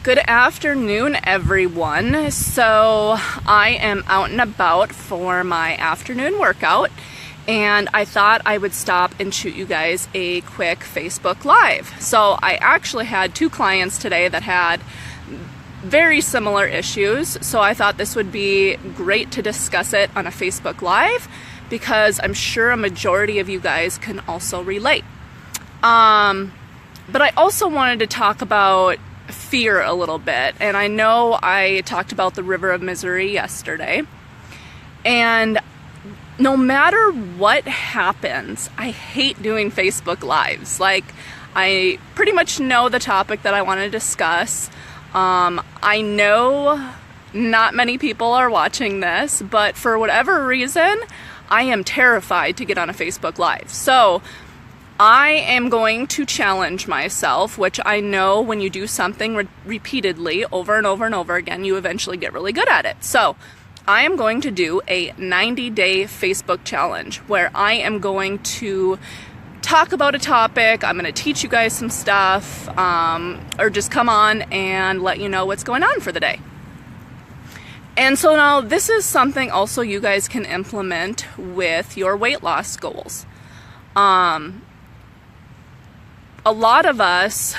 Good afternoon, everyone. So I am out and about for my afternoon workout, and I thought I would stop and shoot you guys a quick Facebook Live. So I actually had two clients today that had very similar issues, so I thought this would be great to discuss it on a Facebook Live because I'm sure a majority of you guys can also relate. But I also wanted to talk about fear a little bit, and I know I talked about the river of misery yesterday, and no matter what happens, I hate doing Facebook Lives. Like, I pretty much know the topic that I want to discuss. I know not many people are watching this, but for whatever reason, I am terrified to get on a Facebook Live. So I am going to challenge myself, which I know when you do something repeatedly over and over and over again, you eventually get really good at it. So I am going to do a 90-day Facebook challenge where I am going to talk about a topic. I'm going to teach you guys some stuff, or just come on and let you know what's going on for the day. And so now this is something also you guys can implement with your weight loss goals. A lot of us,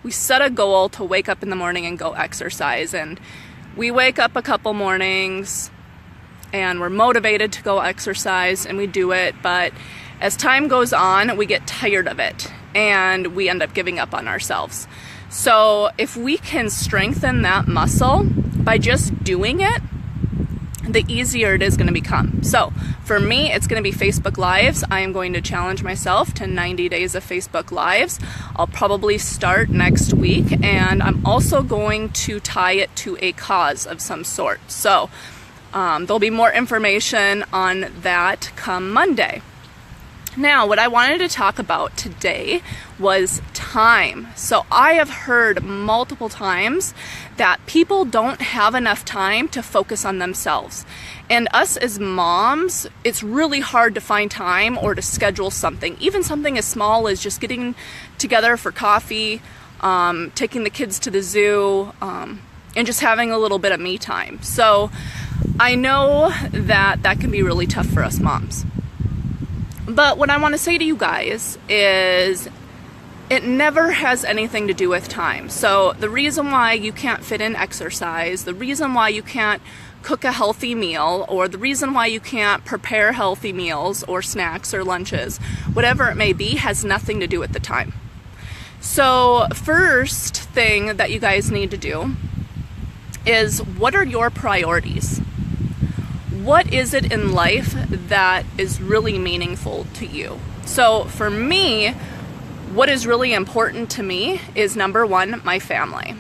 we set a goal to wake up in the morning and go exercise, and we wake up a couple mornings and we're motivated to go exercise and we do it, but as time goes on, we get tired of it and we end up giving up on ourselves. So if we can strengthen that muscle by just doing it, the easier it is going to become. So for me, it's going to be Facebook Lives. I am going to challenge myself to 90 days of Facebook Lives. I'll probably start next week, and I'm also going to tie it to a cause of some sort. So there'll be more information on that come Monday. Now, what I wanted to talk about today was time. So I have heard multiple times that people don't have enough time to focus on themselves. And us as moms, it's really hard to find time or to schedule something. Even something as small as just getting together for coffee, taking the kids to the zoo, and just having a little bit of me time. So I know that that can be really tough for us moms. But what I want to say to you guys is it never has anything to do with time. So the reason why you can't fit in exercise, the reason why you can't cook a healthy meal, or the reason why you can't prepare healthy meals or snacks or lunches, whatever it may be, has nothing to do with the time. So first thing that you guys need to do is, what are your priorities? What is it in life that is really meaningful to you? So for me, what is really important to me is, number one, my family.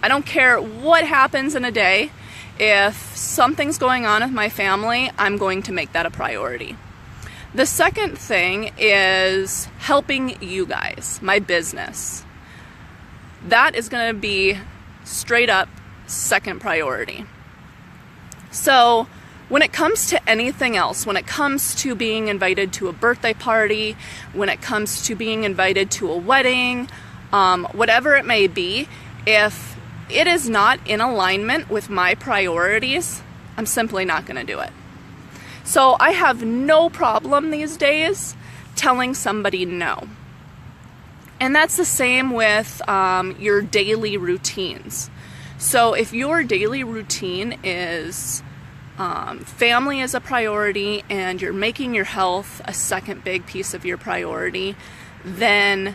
I don't care what happens in a day. If something's going on with my family, I'm going to make that a priority. The second thing is helping you guys, my business. That is going to be straight up second priority. So when it comes to anything else, when it comes to being invited to a birthday party, when it comes to being invited to a wedding, whatever it may be, if it is not in alignment with my priorities, I'm simply not going to do it. So I have no problem these days telling somebody no. And that's the same with your daily routines. So if your daily routine is family is a priority and you're making your health a second big piece of your priority, then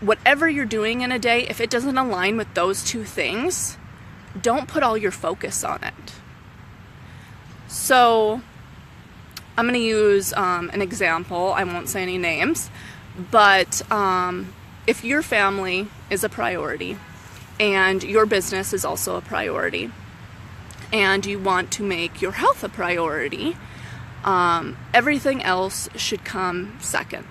whatever you're doing in a day, if it doesn't align with those two things, don't put all your focus on it. So I'm going to use an example. I won't say any names, but if your family is a priority and your business is also a priority, and you want to make your health a priority, everything else should come second.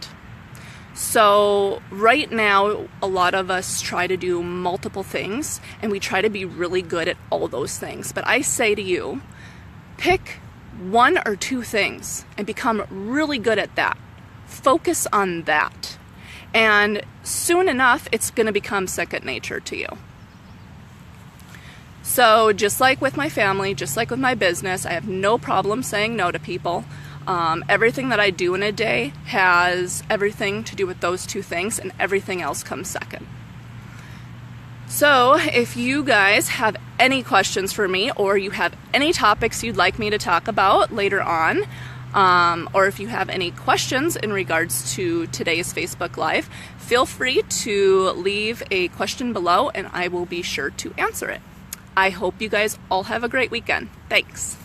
So right now, a lot of us try to do multiple things, and we try to be really good at all those things. But I say to you, pick one or two things and become really good at that. Focus on that. And soon enough, it's going to become second nature to you. So just like with my family, just like with my business, I have no problem saying no to people. Everything that I do in a day has everything to do with those two things, and everything else comes second. So if you guys have any questions for me, or you have any topics you'd like me to talk about later on, or if you have any questions in regards to today's Facebook Live, feel free to leave a question below and I will be sure to answer it. I hope you guys all have a great weekend. Thanks.